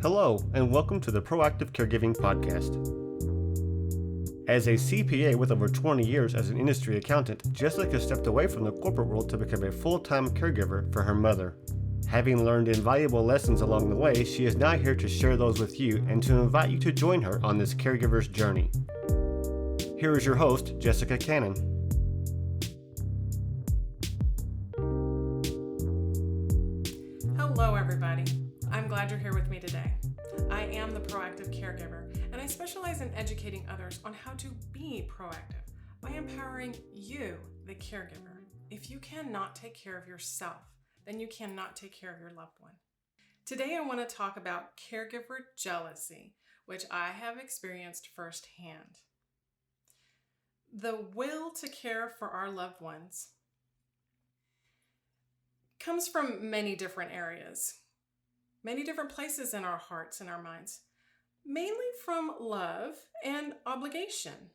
Hello, and welcome to the Proactive Caregiving Podcast. As a CPA with over 20 years as an industry accountant, Jessica stepped away from the corporate world to become a full-time caregiver for her mother. Having learned invaluable lessons along the way, she is now here to share those with you and to invite you to join her on this caregiver's journey. Here is your host, Jessica Cannon. Hello, everybody. I'm glad you're here with me today. I am the Proactive Caregiver, and I specialize in educating others on how to be proactive by empowering you, the caregiver. If you cannot take care of yourself, then you cannot take care of your loved one. Today, I want to talk about caregiver jealousy, which I have experienced firsthand. The will to care for our loved ones comes from many different areas, many different places in our hearts and our minds, mainly from love and obligation.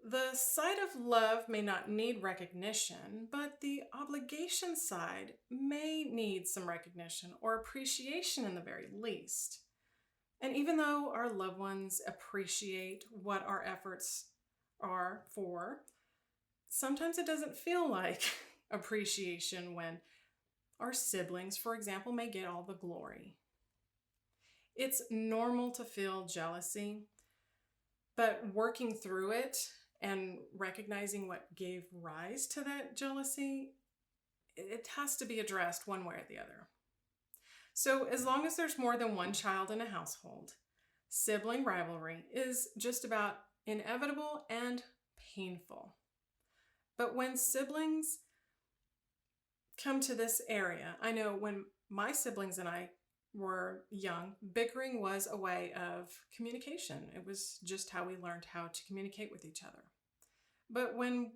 The side of love may not need recognition, but the obligation side may need some recognition or appreciation in the very least. And even though our loved ones appreciate what our efforts are for, sometimes it doesn't feel like appreciation when our siblings, for example, may get all the glory. It's normal to feel jealousy, but working through it and recognizing what gave rise to that jealousy, it has to be addressed one way or the other. So as long as there's more than one child in a household, sibling rivalry is just about inevitable and painful. But when siblings come to this area, I know when my siblings and I were young, bickering was a way of communication. It was just how we learned how to communicate with each other. But when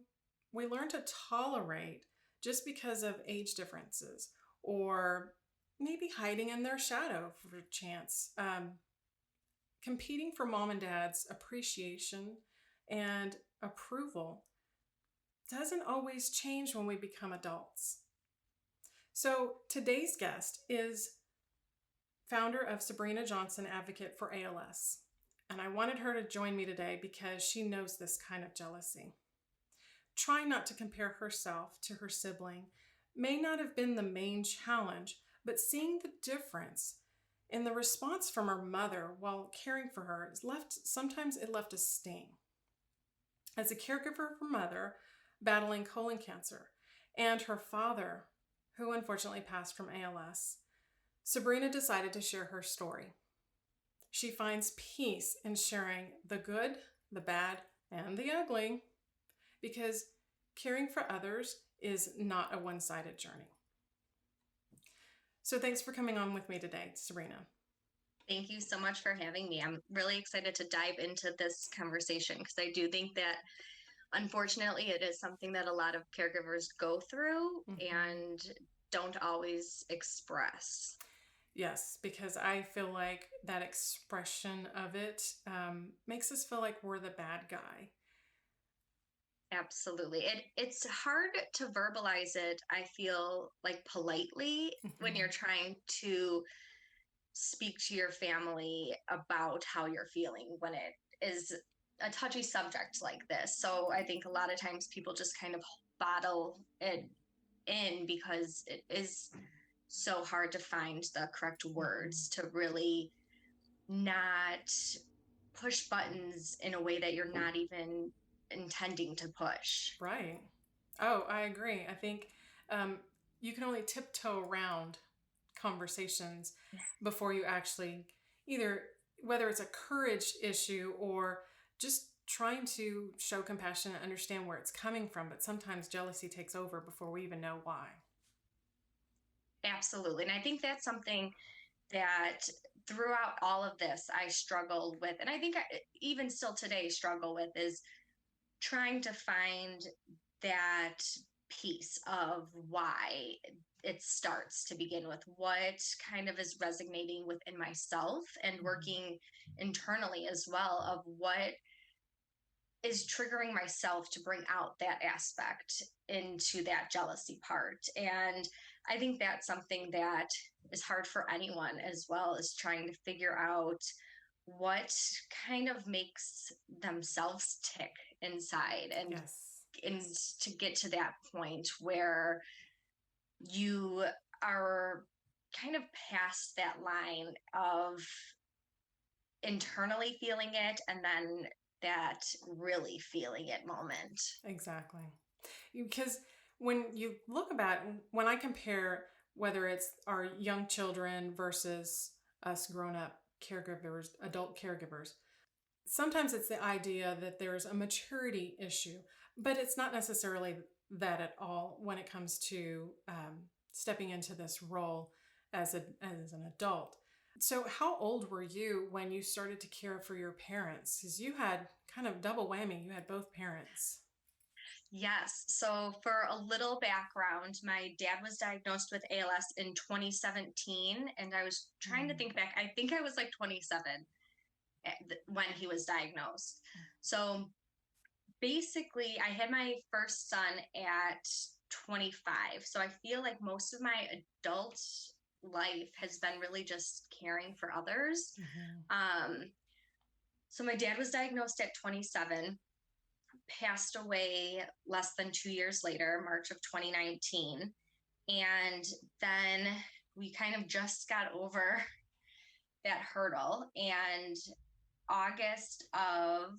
we learn to tolerate just because of age differences or maybe hiding in their shadow for a chance, competing for mom and dad's appreciation and approval doesn't always change when we become adults. So today's guest is founder of Sabrina Johnson Advocate for ALS. And I wanted her to join me today because she knows this kind of jealousy. Trying not to compare herself to her sibling may not have been the main challenge, but seeing the difference in the response from her mother while caring for her sometimes it left a sting. As a caregiver for her mother battling colon cancer and her father, who unfortunately passed from ALS, Sabrina decided to share her story. She finds peace in sharing the good, the bad, and the ugly, because caring for others is not a one-sided journey. So thanks for coming on with me today, Sabrina. Thank you so much for having me. I'm really excited to dive into this conversation because I do think that unfortunately, it is something that a lot of caregivers go through and don't always express. Yes, because I feel like that expression of it makes us feel like we're the bad guy. Absolutely. It's hard to verbalize it, I feel like politely, when you're trying to speak to your family about how you're feeling when it is a touchy subject like this. So I think a lot of times people just kind of bottle it in because it is so hard to find the correct words to really not push buttons in a way that you're not even intending to push. Right. Oh, I agree. I think you can only tiptoe around conversations before you actually either, whether it's a courage issue or just trying to show compassion and understand where it's coming from. But sometimes jealousy takes over before we even know why. Absolutely. And I think that's something that throughout all of this, I struggled with. And I think I even still today struggle with is trying to find that piece of why it starts to begin with, what kind of is resonating within myself and working internally as well of what is triggering myself to bring out that aspect into that jealousy part. And I think that's something that is hard for anyone, as well as trying to figure out what kind of makes themselves tick inside, and to get to that point where you are kind of past that line of internally feeling it and then that really feeling it moment. Exactly. Because when you look about, when I compare whether it's our young children versus us grown up caregivers, adult caregivers, sometimes it's the idea that there's a maturity issue, but it's not necessarily that at all when it comes to stepping into this role as an adult. So how old were you when you started to care for your parents? Because you had kind of double whammy. You had both parents. Yes. So for a little background, my dad was diagnosed with ALS in 2017, and I was trying to think back. I think I was like 27 when he was diagnosed. So basically, I had my first son at 25. So I feel like most of my adult life has been really just caring for others. So my dad was diagnosed at 27, passed away less than 2 years later, March of 2019. And then we kind of just got over that hurdle. And August of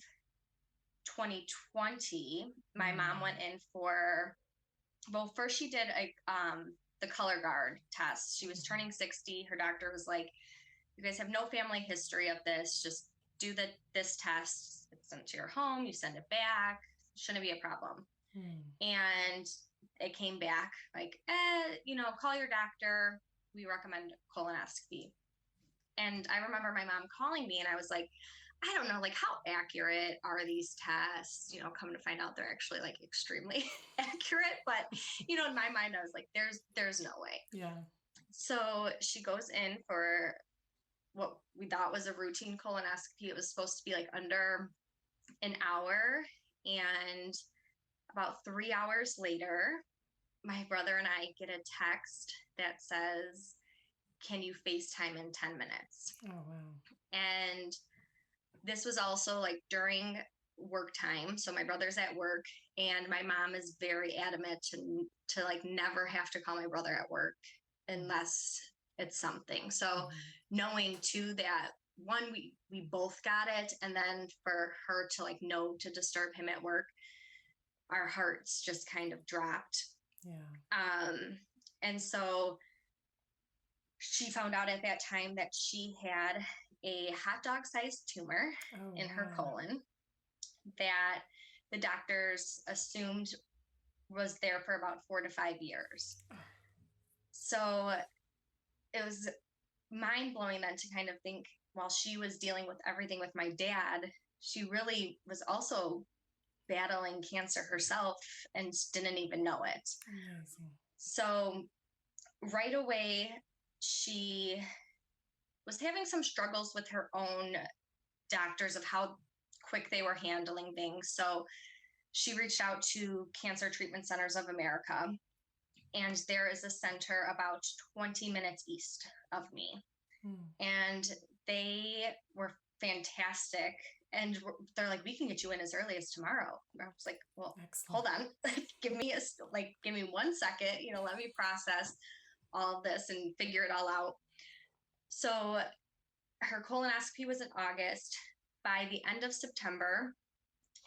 2020, my mom went in for, well, first she did the color guard test. She was turning 60. Her doctor was like, you guys have no family history of this. Just do this test. It's sent to your home. You send it back. Shouldn't be a problem. And it came back like, call your doctor. We recommend colonoscopy. And I remember my mom calling me and I was like, I don't know, like, how accurate are these tests? Come to find out they're actually like extremely accurate. But, in my mind, I was like, there's no way. Yeah. So she goes in for what we thought was a routine colonoscopy. It was supposed to be like under an hour. And about 3 hours later, my brother and I get a text that says, can you FaceTime in 10 minutes? Oh, wow. And this was also like during work time. So my brother's at work and my mom is very adamant to like never have to call my brother at work unless it's something. So knowing too that one, we both got it. And then for her to like know to disturb him at work, our hearts just kind of dropped. Yeah. And so she found out at that time that she had a hot dog sized tumor in her colon that the doctors assumed was there for about 4 to 5 years. So it was mind blowing then to kind of think, while she was dealing with everything with my dad, she really was also battling cancer herself and didn't even know it. Amazing. So right away, she was having some struggles with her own doctors of how quick they were handling things. So she reached out to Cancer Treatment Centers of America, and there is a center about 20 minutes east of me. And they were fantastic. And they're like, we can get you in as early as tomorrow. And I was like, well, Excellent. Hold on, give me 1 second, let me process all of this and figure it all out. So her colonoscopy was in August. By the end of September,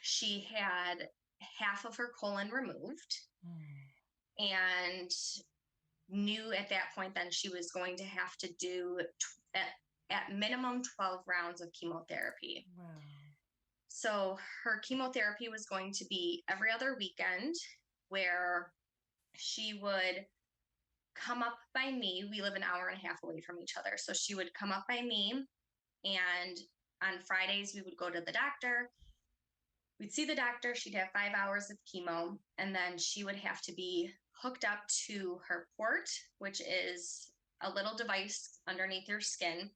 she had half of her colon removed and knew at that point then she was going to have to do at minimum 12 rounds of chemotherapy. Wow. So her chemotherapy was going to be every other weekend, where she would come up by me. We live an hour and a half away from each other. So she would come up by me, and on Fridays we would go to the doctor. We'd see the doctor. She'd have 5 hours of chemo, and then she would have to be hooked up to her port, which is a little device underneath your skin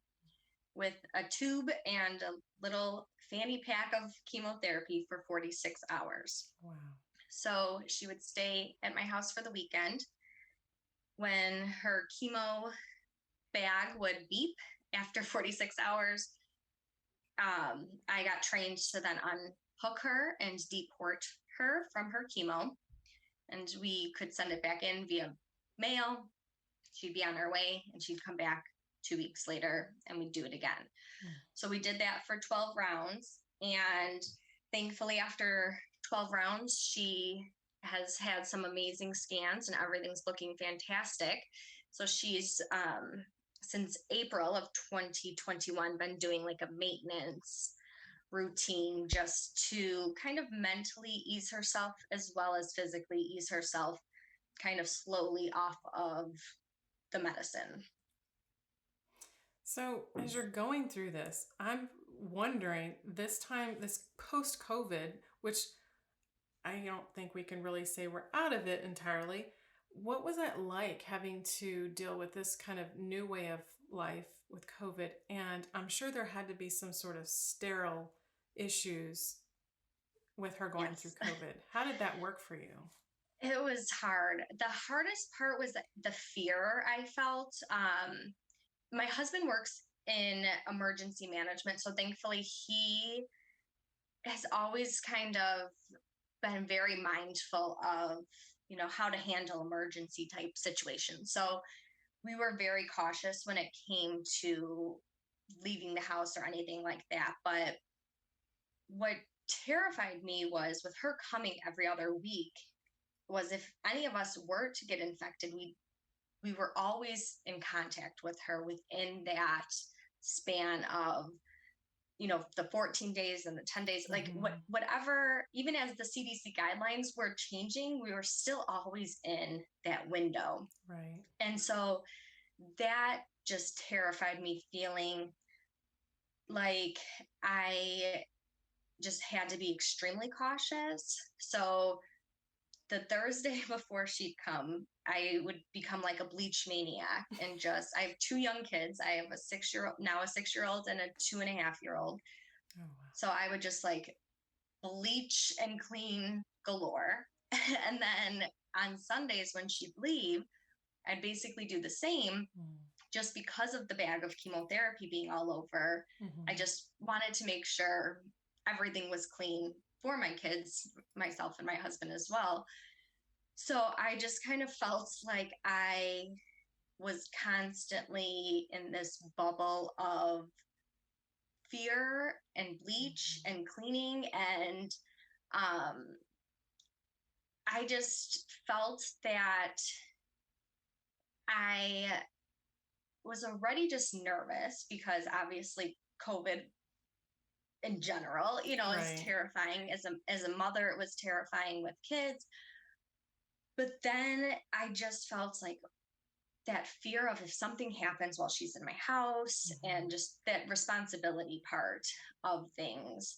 with a tube and a little fanny pack of chemotherapy for 46 hours. Wow. So she would stay at my house for the weekend. when her chemo bag would beep after 46 hours, I got trained to then unhook her and deport her from her chemo. And we could send it back in via mail. She'd be on her way and she'd come back 2 weeks later and we'd do it again. So we did that for 12 rounds. And thankfully, after 12 rounds, she has had some amazing scans and everything's looking fantastic. So she's, since April of 2021, been doing like a maintenance routine just to kind of mentally ease herself as well as physically ease herself kind of slowly off of the medicine. So as you're going through this, I'm wondering this time, this post-COVID, which I don't think we can really say we're out of it entirely. What was that like having to deal with this kind of new way of life with COVID? And I'm sure there had to be some sort of sterile issues with her going through COVID. How did that work for you? It was hard. The hardest part was the fear I felt. My husband works in emergency management, so thankfully he has always kind of been very mindful of, you know, how to handle emergency type situations. So we were very cautious when it came to leaving the house or anything like that. But what terrified me was with her coming every other week was if any of us were to get infected, we were always in contact with her within that span of, you know, the 14 days and the 10 days, like whatever, even as the CDC guidelines were changing, we were still always in that window. Right. And so that just terrified me, feeling like I just had to be extremely cautious. So the Thursday before she'd come, I would become like a bleach maniac and I have 2 young kids. I have a 6-year-old and a 2.5-year-old. Oh, wow. So I would just like bleach and clean galore. And then on Sundays when she'd leave, I'd basically do the same. Just because of the bag of chemotherapy being all over. I just wanted to make sure everything was clean for my kids, myself and my husband as well. So I just kind of felt like I was constantly in this bubble of fear and bleach and cleaning. And I just felt that I was already just nervous because obviously COVID in general, you know, is terrifying. As a mother, it was terrifying with kids. But then I just felt like that fear of if something happens while she's in my house and just that responsibility part of things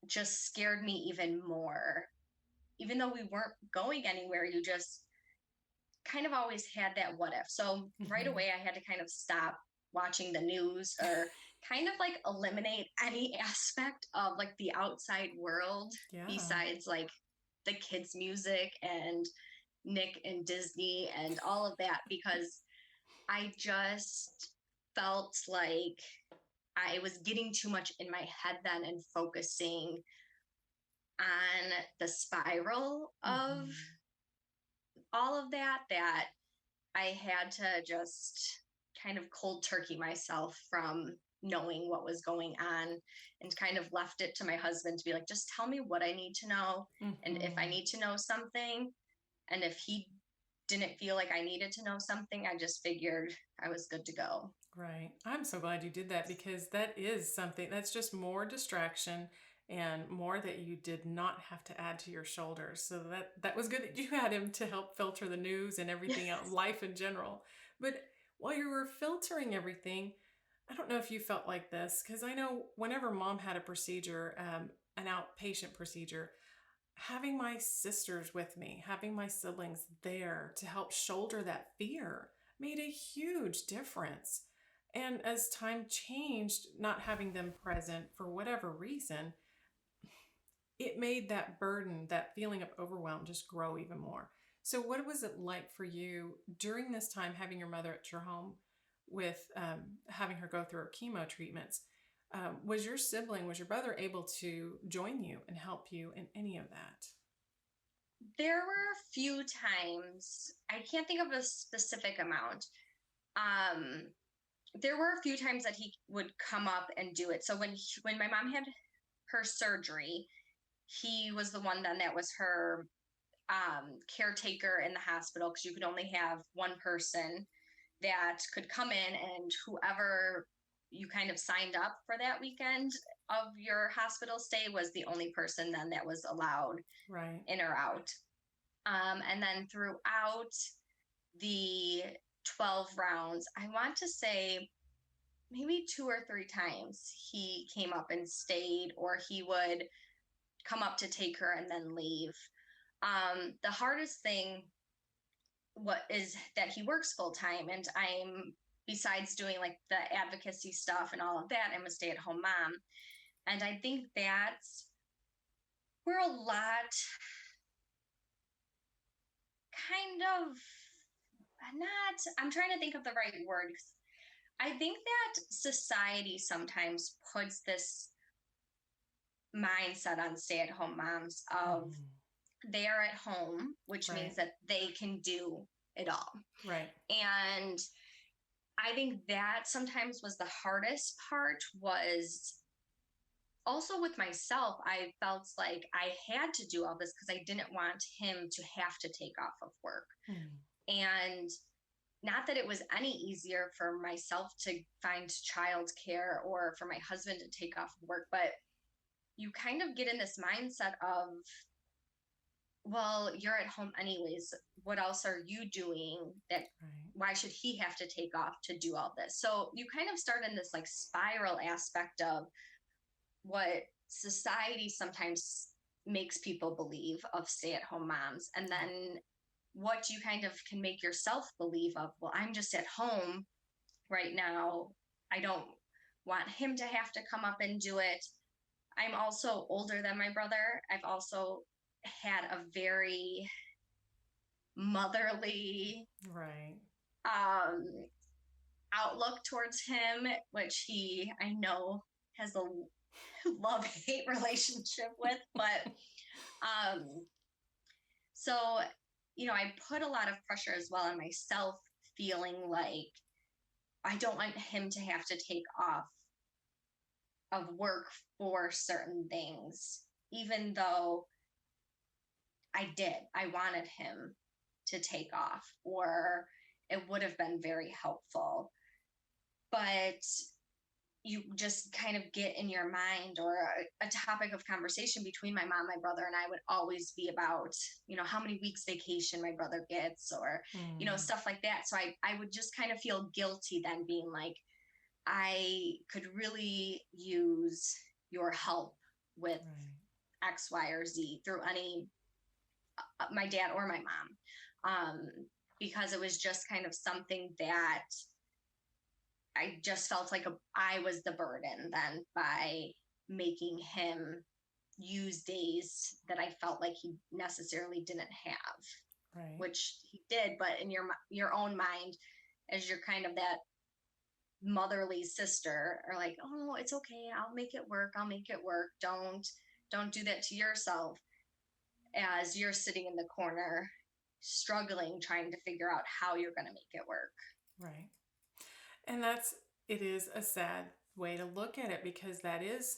just scared me even more. Even though we weren't going anywhere, you just kind of always had that what if. So right away I had to kind of stop watching the news or kind of like eliminate any aspect of like the outside world besides like the kids' music and Nick and Disney and all of that, because I just felt like I was getting too much in my head then and focusing on the spiral of all of that I had to just kind of cold turkey myself from knowing what was going on, and kind of left it to my husband to be like, just tell me what I need to know. And if I need to know something, and if he didn't feel like I needed to know something, I just figured I was good to go. Right. I'm so glad you did that, because that is something that's just more distraction and more that you did not have to add to your shoulders. So that was good that you had him to help filter the news and everything else, life in general. But while you were filtering everything, I don't know if you felt like this, because I know whenever mom had a procedure, an outpatient procedure, having my sisters with me, having my siblings there to help shoulder that fear made a huge difference. And as time changed, not having them present for whatever reason, it made that burden, that feeling of overwhelm, just grow even more. So, what was it like for you during this time having your mother at your home with having her go through her chemo treatments? Was your brother able to join you and help you in any of that? There were a few times, I can't think of a specific amount. Um, there were a few times that he would come up and do it. So when my mom had her surgery, he was the one then that was her caretaker in the hospital, because you could only have one person that could come in, and whoever you kind of signed up for that weekend of your hospital stay was the only person then that was allowed Right. in or out. And then throughout the 12 rounds, I want to say maybe 2 or 3 times he came up and stayed, or he would come up to take her and then leave. The hardest thing is that he works full time, and besides doing like the advocacy stuff and all of that, I'm a stay-at-home mom. And I think that's where a lot kind of I'm trying to think of the right word. I think that society sometimes puts this mindset on stay-at-home moms of they are at home, which Right. means that they can do it all. Right. And I think that sometimes was the hardest part. Was also with myself, I felt like I had to do all this because I didn't want him to have to take off of work. And not that it was any easier for myself to find childcare or for my husband to take off of work, but you kind of get in this mindset of, well, you're at home anyways. What else are you doing? Why should he have to take off to do all this? So you kind of start in this like spiral aspect of what society sometimes makes people believe of stay-at-home moms, and then what you kind of can make yourself believe of, well, I'm just at home right now. I don't want him to have to come up and do it. I'm also older than my brother. I've also had a very motherly outlook towards him, which he, I know, has a love-hate relationship with. But so, I put a lot of pressure as well on myself, feeling like I don't want him to have to take off of work for certain things, even though I wanted him to take off, or it would have been very helpful. But you just kind of get in your mind, or a topic of conversation between my mom, my brother, and I would always be about, how many weeks vacation my brother gets, or, stuff like that. So I would just kind of feel guilty then, being like, I could really use your help with X, Y, or Z through any, my dad or my mom, because it was just kind of something that I just felt like I was the burden then, by making him use days that I felt like he necessarily didn't have, which he did. But in your own mind, as you're kind of that motherly sister, are like, oh, it's okay, I'll make it work. Don't do that to yourself, as you're sitting in the corner struggling, trying to figure out how you're going to make it work. Right. And it is a sad way to look at it, because that is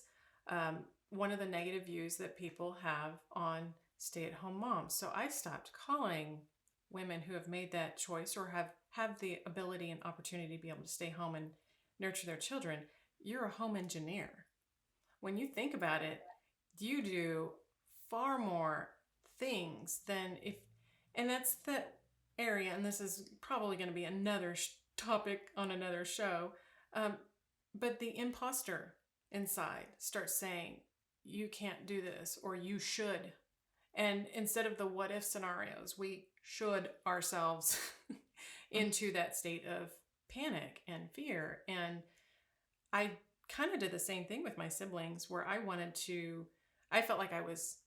one of the negative views that people have on stay-at-home moms. So I stopped calling women who have made that choice, or have the ability and opportunity to be able to stay home and nurture their children. You're a home engineer. When you think about it, you do far more things than and that's the area, and this is probably going to be another topic on another show, but the imposter inside starts saying, you can't do this, or you should. And instead of the what if scenarios, we should ourselves into that state of panic and fear. And I kind of did the same thing with my siblings, where I felt like I was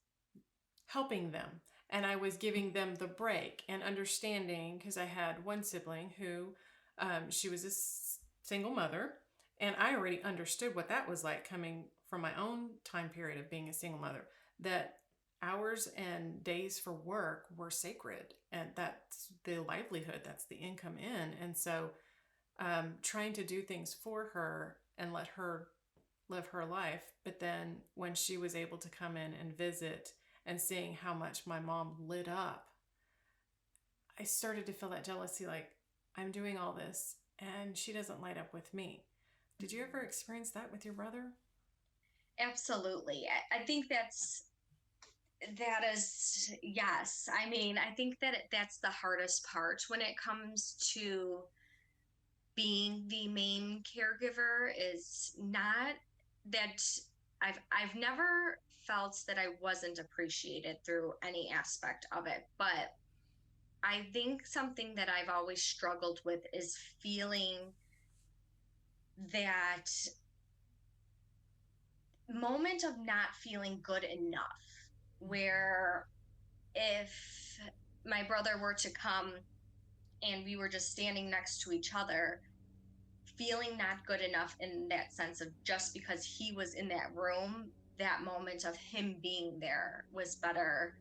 helping them. And I was giving them the break and understanding, because I had one sibling who, she was a single mother, and I already understood what that was like coming from my own time period of being a single mother, that hours and days for work were sacred, and that's the livelihood, that's the income in. And so trying to do things for her and let her live her life. But then when she was able to come in and visit and seeing how much my mom lit up, I started to feel that jealousy, like, I'm doing all this and she doesn't light up with me. Did you ever experience that with your brother? Absolutely. I think that is, yes. I mean, I think that that's the hardest part when it comes to being the main caregiver, is not that I've never felt that I wasn't appreciated through any aspect of it, but I think something that I've always struggled with is feeling that moment of not feeling good enough, where if my brother were to come and we were just standing next to each other, feeling not good enough in that sense of, just because he was in that room, that moment of him being there was better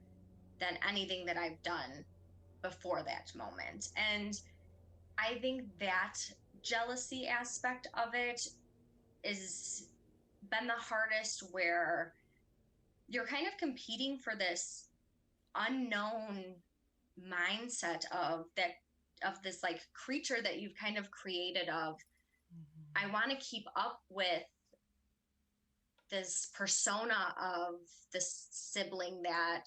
than anything that I've done before that moment. And I think that jealousy aspect of it is been the hardest, where you're kind of competing for this unknown mindset of that, of this like creature that you've kind of created of, I want to keep up with this persona of this sibling that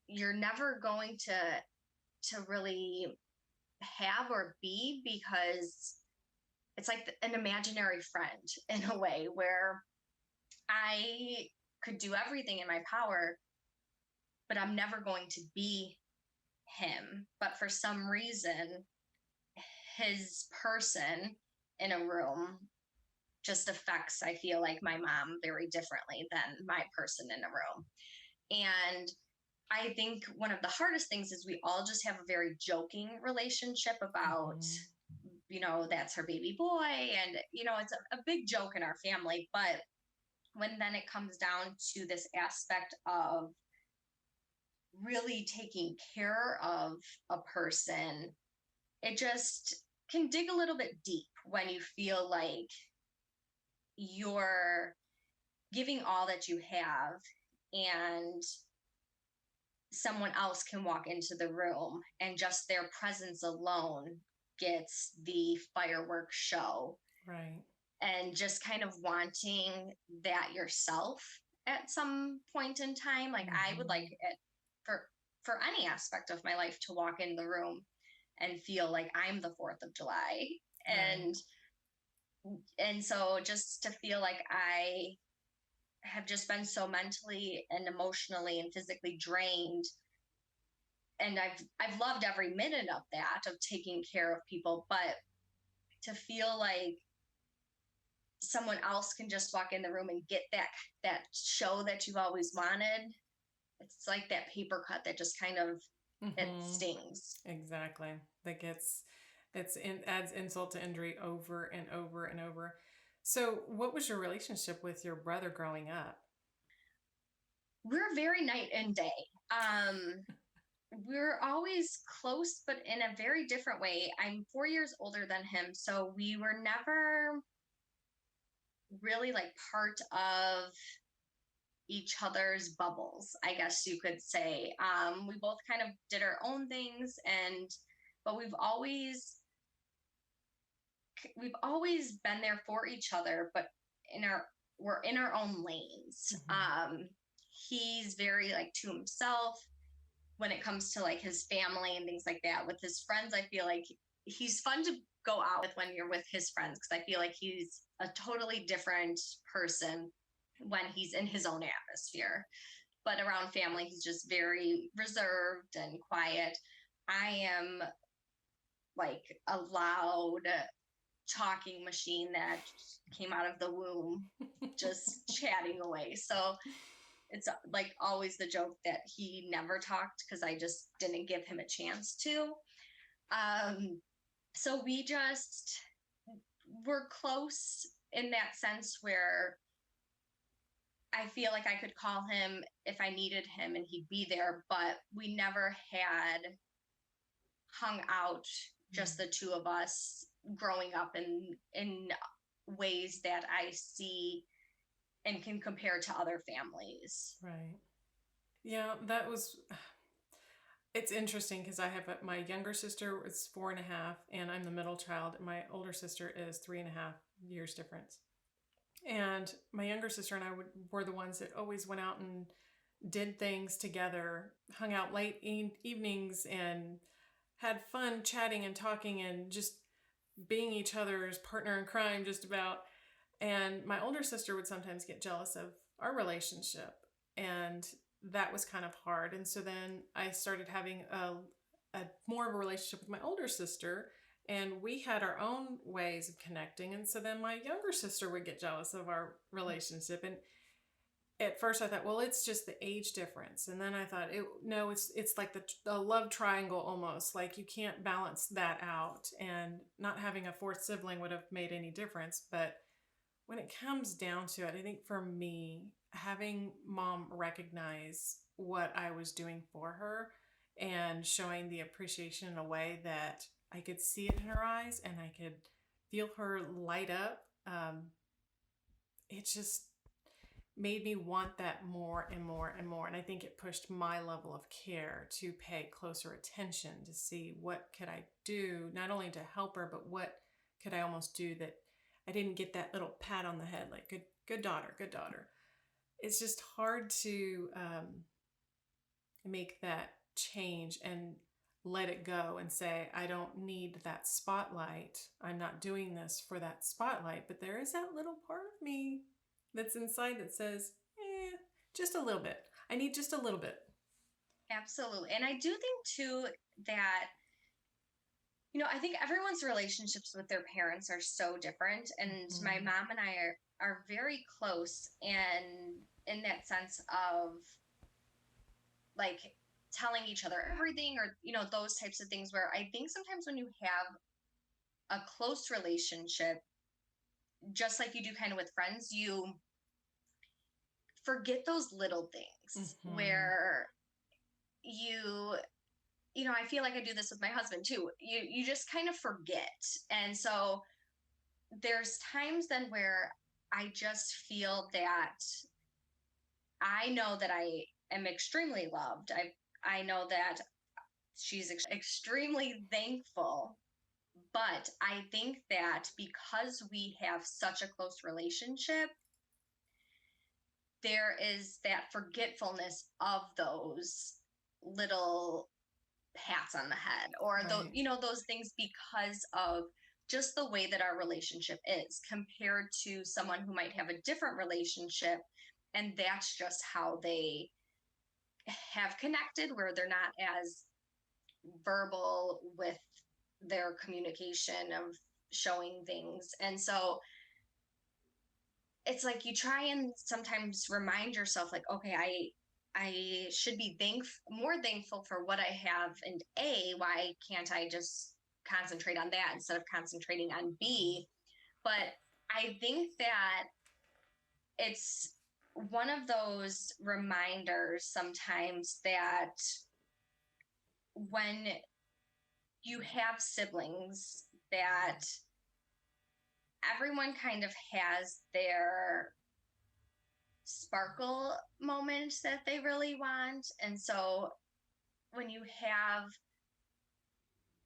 you're never going to really have or be, because it's like an imaginary friend in a way, where I could do everything in my power, but I'm never going to be him. But for some reason, his person in a room just affects, I feel like, my mom very differently than my person in a room. And I think one of the hardest things is we all just have a very joking relationship about, that's her baby boy. And, it's a big joke in our family. But when then it comes down to this aspect of really taking care of a person, it just can dig a little bit deep when you feel like you're giving all that you have, and someone else can walk into the room and just their presence alone gets the fireworks show. Right. And just kind of wanting that yourself at some point in time. Like, I would like it for any aspect of my life to walk in the room and feel like I'm the 4th of July. Right. And so just to feel like I have just been so mentally and emotionally and physically drained, and I've loved every minute of that, of taking care of people, but to feel like someone else can just walk in the room and get that show that you've always wanted, it's like that paper cut that just kind of it stings. Exactly. That adds insult to injury over and over and over. So what was your relationship with your brother growing up? We're very night and day. We're always close, but in a very different way. I'm 4 years older than him, so we were never really like part of each other's bubbles, I guess you could say. We both kind of did our own things, but we've always been there for each other, but we're in our own lanes. He's very like to himself when it comes to like his family and things like that. With his friends, I feel like he's fun to go out with when you're with his friends, because I feel like he's a totally different person when he's in his own atmosphere. But around family, he's just very reserved and quiet. I am like a loud talking machine that came out of the womb, just chatting away. So it's like always the joke that he never talked because I just didn't give him a chance to. So we just were close in that sense where I feel like I could call him if I needed him and he'd be there, but we never had hung out, just the two of us growing up in ways that I see and can compare to other families. Right. Yeah, it's interesting because I have my younger sister is 4.5, and I'm the middle child, and my older sister is 3.5 years difference. And my younger sister and I were the ones that always went out and did things together, hung out late evenings, and had fun chatting and talking and just being each other's partner in crime, just about. And my older sister would sometimes get jealous of our relationship, and that was kind of hard. And so then I started having a more of a relationship with my older sister, and we had our own ways of connecting. And so then my younger sister would get jealous of our relationship. And at first I thought, well, it's just the age difference. And then I thought, no, it's like the love triangle almost. Like you can't balance that out. And not having a fourth sibling would have made any difference. But when it comes down to it, I think for me, having mom recognize what I was doing for her and showing the appreciation in a way that I could see it in her eyes and I could feel her light up, it just made me want that more and more and more. And I think it pushed my level of care to pay closer attention to see what could I do, not only to help her, but what could I almost do that I didn't get that little pat on the head, like good daughter, good daughter. It's just hard to make that change and let it go and say, I don't need that spotlight. I'm not doing this for that spotlight. But there is that little part of me that's inside that says, just a little bit. I need just a little bit. Absolutely. And I do think too that, I think everyone's relationships with their parents are so different. And my mom and I are very close, and in that sense of like telling each other everything, or, those types of things, where I think sometimes when you have a close relationship, just like you do kind of with friends, you forget those little things where I feel like I do this with my husband too. You just kind of forget. And so there's times then where I just feel that I know that I am extremely loved. I know that she's extremely thankful. But I think that because we have such a close relationship, there is that forgetfulness of those little pats on the head, or right. those things, because of just the way that our relationship is compared to someone who might have a different relationship, and that's just how they have connected, where they're not as verbal with their communication of showing things. And so it's like you try and sometimes remind yourself, like, okay, I should be more thankful for what I have, and why can't I just concentrate on that instead of concentrating on B? But I think that it's one of those reminders sometimes that when you have siblings, that everyone kind of has their sparkle moments that they really want. And so when you have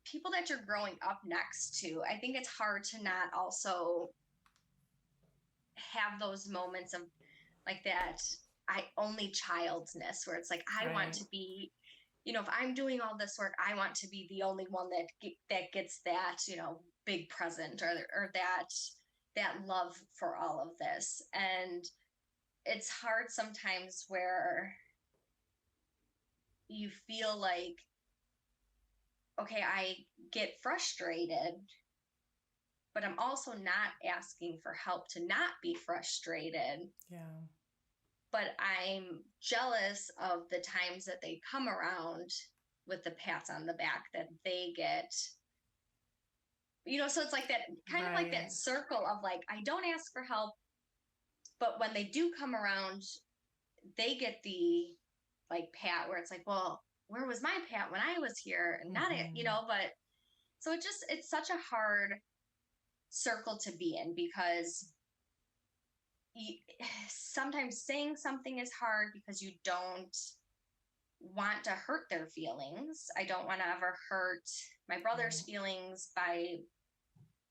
people that you're growing up next to, I think it's hard to not also have those moments of like that only childness, where it's like, I want to be, if I'm doing all this work, I want to be the only one that gets that, big present, or that love for all of this. And it's hard sometimes where you feel like, okay, I get frustrated, but I'm also not asking for help to not be frustrated. Yeah. but I'm jealous of the times that they come around with the pats on the back that they get. So it's like that kind of like that Right. circle of like, I don't ask for help, but when they do come around, they get the like pat where it's like, well, where was my pat when I was here? And not it, but so it's such a hard circle to be in because you, sometimes saying something is hard because you don't want to hurt their feelings. I don't want to ever hurt my brother's feelings by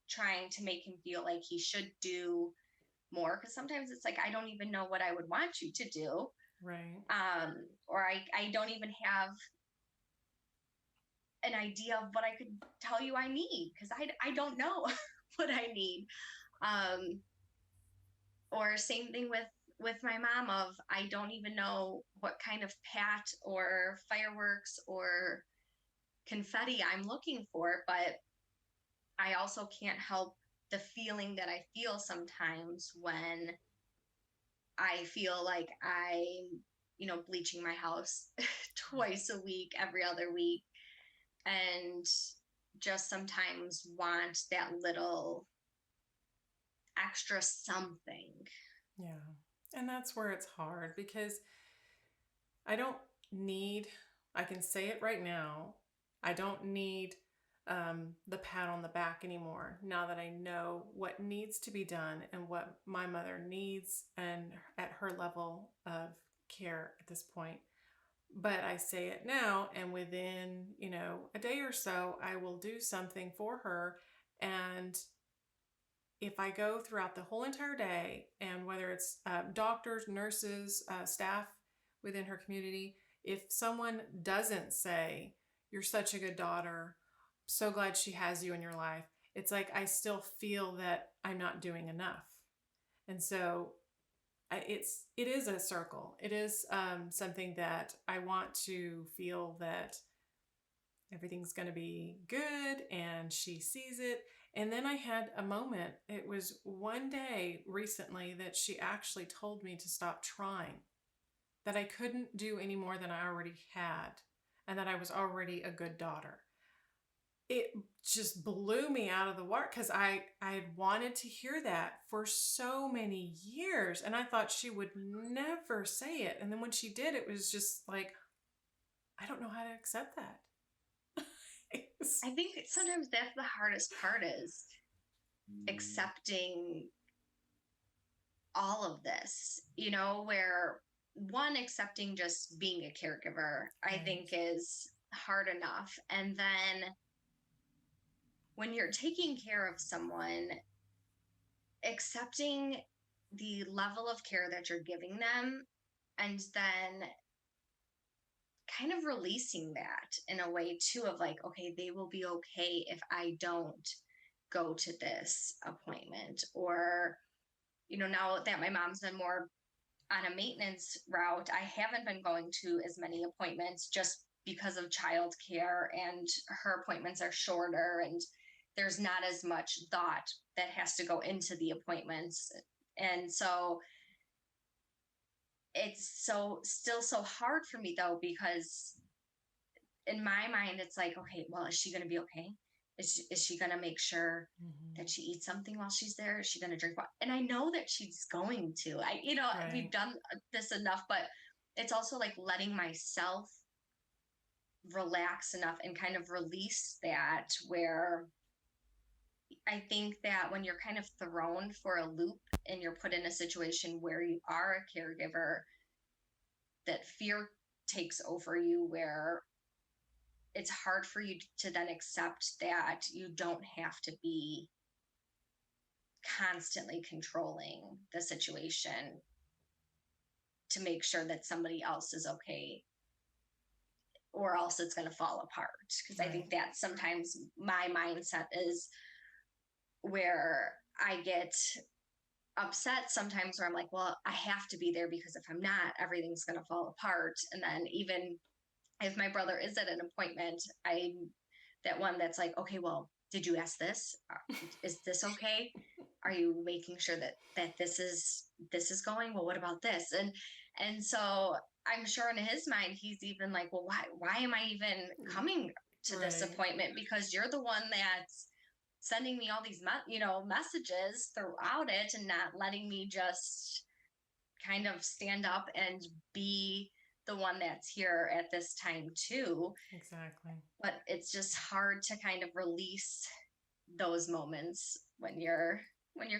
trying to make him feel like he should do more, because sometimes it's like, I don't even know what I would want you to do. Right. Or I don't even have an idea of what I could tell you I need, because I don't know what I need. Or same thing with my mom of, I don't even know what kind of pat or fireworks or confetti I'm looking for, but I also can't help the feeling that I feel sometimes when I feel like I'm, bleaching my house twice a week, every other week, and just sometimes want that little extra something. Yeah. And that's where it's hard because I don't need, I can say it right now, I don't need the pat on the back anymore now that I know what needs to be done and what my mother needs and at her level of care at this point. But I say it now, and within, a day or so, I will do something for her. And if I go throughout the whole entire day, and whether it's doctors, nurses, staff within her community, if someone doesn't say, "You're such a good daughter, so glad she has you in your life," it's like I still feel that I'm not doing enough. And so it is a circle. It is something that I want to feel that everything's going to be good and she sees it. And then I had a moment. It was one day recently that she actually told me to stop trying, that I couldn't do any more than I already had, and that I was already a good daughter. It just blew me out of the water because I had wanted to hear that for so many years, and I thought she would never say it. And then when she did, it was just like, I don't know how to accept that. I think sometimes that's the hardest part, is accepting all of this, where one, accepting just being a caregiver, I think is hard enough. And then when you're taking care of someone, accepting the level of care that you're giving them, and then kind of releasing that in a way too, of like, okay, they will be okay if I don't go to this appointment. Or, now that my mom's been more on a maintenance route, I haven't been going to as many appointments just because of childcare, and her appointments are shorter, and there's not as much thought that has to go into the appointments. And so it's still so hard for me though, because in my mind it's like, okay, well, is she going to be okay? Is she going to make sure that she eats something while she's there? Is she going to drink water? And I know that she's going to. Right. We've done this enough, but it's also like letting myself relax enough and kind of release that, where I think that when you're kind of thrown for a loop and you're put in a situation where you are a caregiver, that fear takes over you, where it's hard for you to then accept that you don't have to be constantly controlling the situation to make sure that somebody else is okay, or else it's going to fall apart. Because I think that sometimes my mindset is where I get upset sometimes, where I'm like, well, I have to be there, because if I'm not, everything's going to fall apart. And then even if my brother is at an appointment, I'm that one that's like, okay, well, did you ask this? Is this okay? Are you making sure that this is going? Well, what about this? And so I'm sure in his mind, he's even like, well, why am I even coming to this Right. appointment? Because you're the one that's sending me all these, messages throughout it and not letting me just kind of stand up and be the one that's here at this time too. Exactly. But it's just hard to kind of release those moments when you're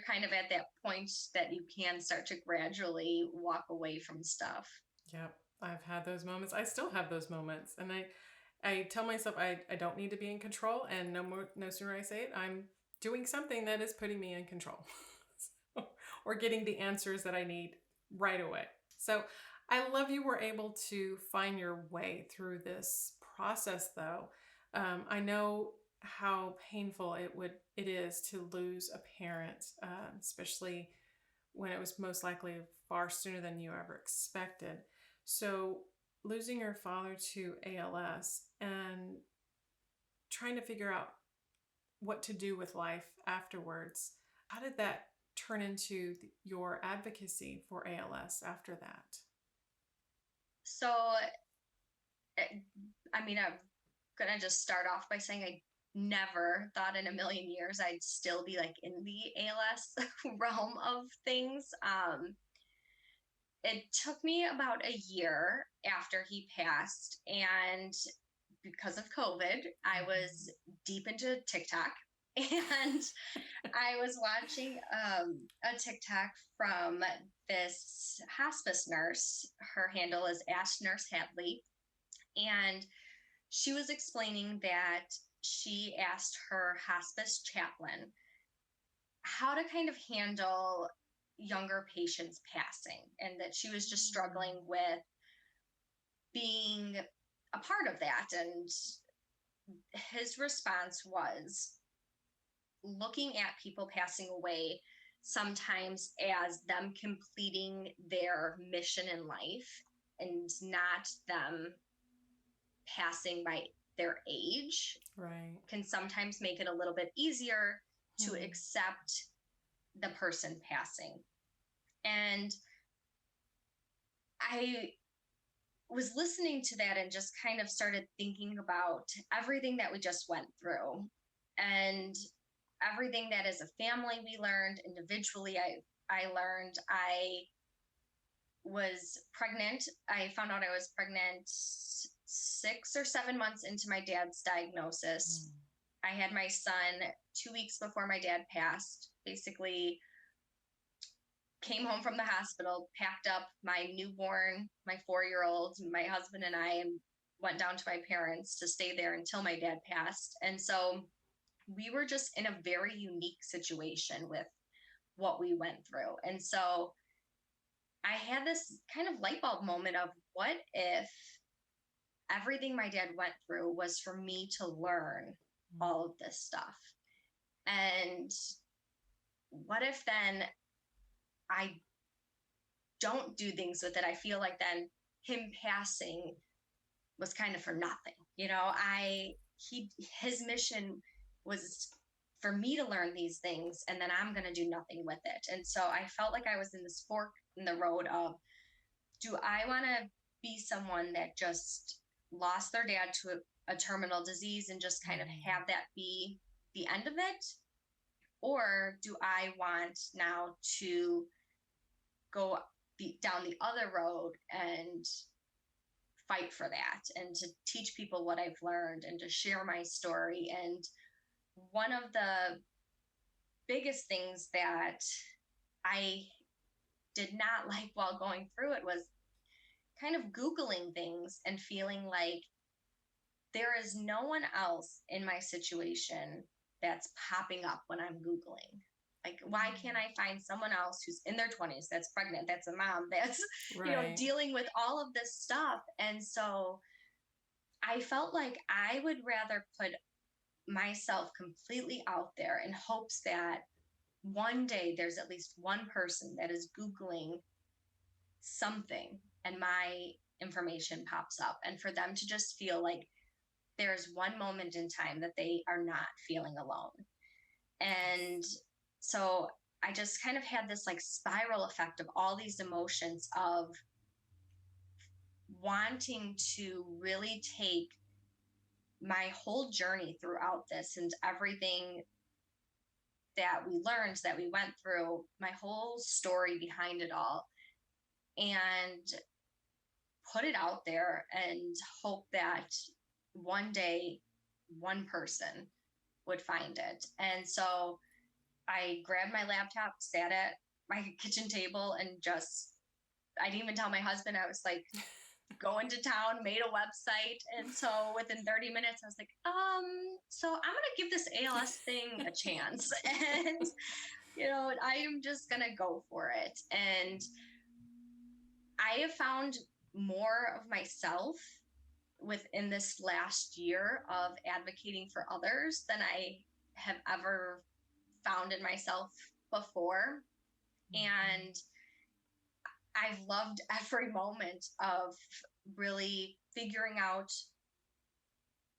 kind of at that point that you can start to gradually walk away from stuff. Yep. I've had those moments. I still have those moments. And I tell myself I don't need to be in control, and no sooner I say it, I'm doing something that is putting me in control. Or getting the answers that I need right away. So I love you were able to find your way through this process, though. I know how painful it is to lose a parent, especially when it was most likely far sooner than you ever expected. So losing your father to ALS and trying to figure out what to do with life afterwards, how did that turn into your advocacy for ALS after that? So, I mean, I'm going to just start off by saying I never thought in a million years I'd still be like in the ALS realm of things. It took me about a year after he passed, and because of COVID, I was deep into TikTok. And I was watching a TikTok from this hospice nurse. Her handle is Ash Nurse Hadley. And she was explaining that she asked her hospice chaplain how to kind of handle younger patients passing, and that she was just struggling with being a part of that. And his response was looking at people passing away sometimes as them completing their mission in life and not them passing by their age, Right. can sometimes make it a little bit easier to accept the person passing. And I was listening to that and just kind of started thinking about everything that we just went through, and everything that as a family we learned, individually I learned. I was pregnant. I found out I was pregnant 6 or 7 months into my dad's diagnosis. I had my son 2 weeks before my dad passed. Basically came home from the hospital, packed up my newborn, my 4-year-old, my husband and I, and went down to my parents to stay there until my dad passed. And so we were just in a very unique situation with what we went through. And so I had this kind of light bulb moment of, what if everything my dad went through was for me to learn all of this stuff? And what if then I don't do things with it? I feel like then him passing was kind of for nothing. His mission was for me to learn these things, and then I'm going to do nothing with it. And so I felt like I was in this fork in the road of, do I want to be someone that just lost their dad to a terminal disease and just kind of have that be the end of it? Or do I want now to go down the other road and fight for that, and to teach people what I've learned and to share my story? And one of the biggest things that I did not like while going through it was kind of Googling things and feeling like there is no one else in my situation that's popping up when I'm Googling. Like, why can't I find someone else who's in their 20s, that's pregnant, that's a mom, that's, Right. dealing with all of this stuff? And so I felt like I would rather put myself completely out there in hopes that one day there's at least one person that is Googling something and my information pops up, and for them to just feel like there's one moment in time that they are not feeling alone. And so I just kind of had this like spiral effect of all these emotions of wanting to really take my whole journey throughout this and everything that we learned, that we went through, my whole story behind it all, and put it out there and hope that one day one person would find it. And so I grabbed my laptop, sat at my kitchen table, and I didn't even tell my husband. I was like, going to town, made a website. And so within 30 minutes, I was like, so I'm going to give this ALS thing a chance. And, I am just going to go for it. And I have found more of myself within this last year of advocating for others than I have ever found in myself before. And I've loved every moment of really figuring out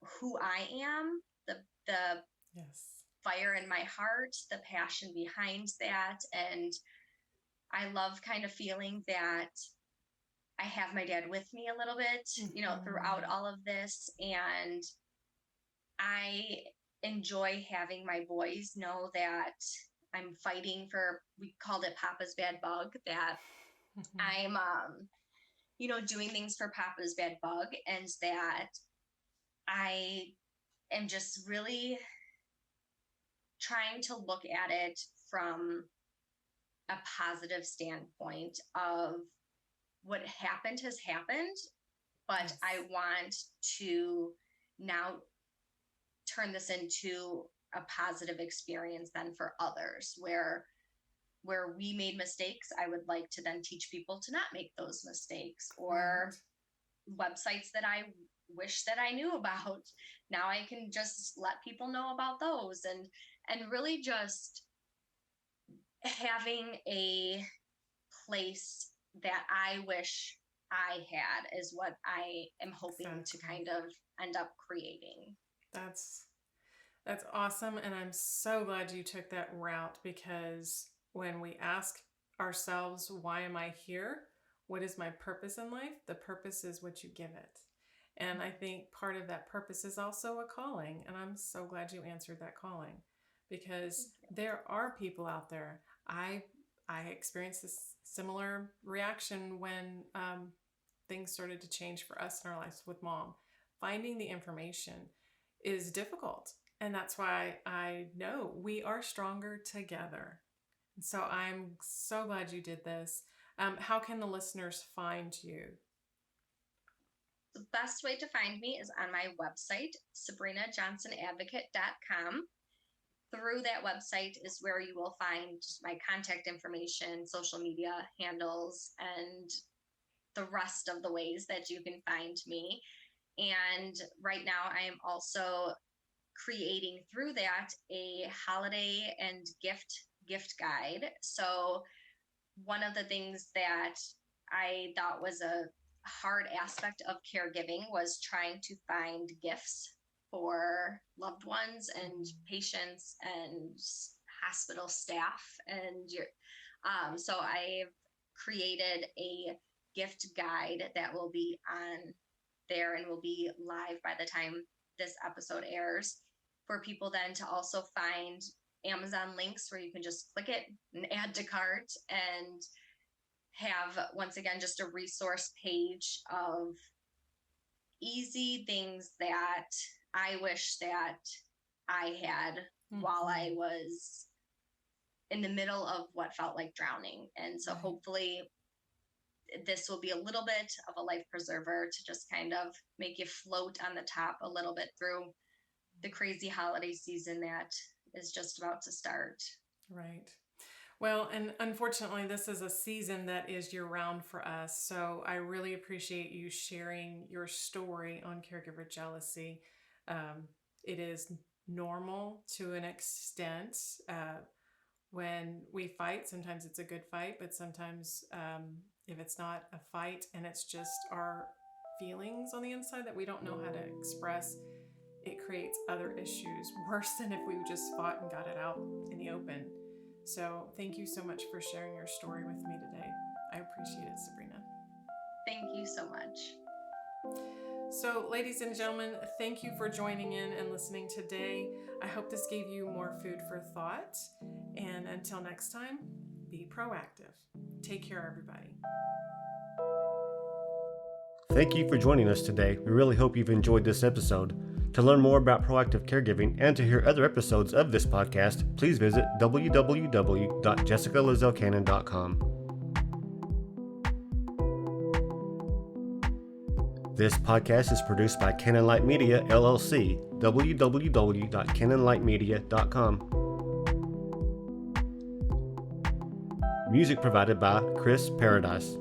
who I am, the Yes. fire in my heart, the passion behind that. And I love kind of feeling that I have my dad with me a little bit, throughout all of this. And I enjoy having my boys know that I'm fighting for, we called it Papa's Bad Bug, that I'm, doing things for Papa's Bad Bug, and that I am just really trying to look at it from a positive standpoint of what happened has happened, but Yes. I want to now turn this into a positive experience then for others, where we made mistakes. I would like to then teach people to not make those mistakes, or websites that I wish that I knew about. Now I can just let people know about those, and really just having a place that I wish I had is what I am hoping to kind of end up creating. That's awesome. And I'm so glad you took that route, because when we ask ourselves, why am I here? What is my purpose in life? The purpose is what you give it. And I think part of that purpose is also a calling. And I'm so glad you answered that calling, because there are people out there. I experienced this similar reaction when things started to change for us in our lives with Mom. Finding the information is difficult. And that's why I know we are stronger together. So I'm so glad you did this. How can the listeners find you? The best way to find me is on my website, SabrinaJohnsonAdvocate.com. Through that website is where you will find my contact information, social media handles, and the rest of the ways that you can find me. And right now I am also creating through that a holiday and gift guide. So one of the things that I thought was a hard aspect of caregiving was trying to find gifts for loved ones and patients and hospital staff. And so I've created a gift guide that will be on there and will be live by the time this episode airs, for people then to also find Amazon links where you can just click it and add to cart, and have, once again, just a resource page of easy things that I wish that I had while I was in the middle of what felt like drowning. And so hopefully this will be a little bit of a life preserver to just kind of make you float on the top a little bit through the crazy holiday season that is just about to start. Right. Well, and unfortunately, this is a season that is year-round for us. So I really appreciate you sharing your story on caregiver jealousy. It is normal to an extent. When we fight, sometimes it's a good fight, but sometimes if it's not a fight and it's just our feelings on the inside that we don't know how to express, it creates other issues worse than if we just fought and got it out in the open. So thank you so much for sharing your story with me today. I appreciate it, Sabrina. Thank you so much. So, ladies and gentlemen, thank you for joining in and listening today. I hope this gave you more food for thought. And until next time, be proactive. Take care, everybody. Thank you for joining us today. We really hope you've enjoyed this episode. To learn more about proactive caregiving and to hear other episodes of this podcast, please visit www.jessicalazelcannon.com. This podcast is produced by Cannon Light Media, LLC, www.cannonlightmedia.com. Music provided by Khris Paradise.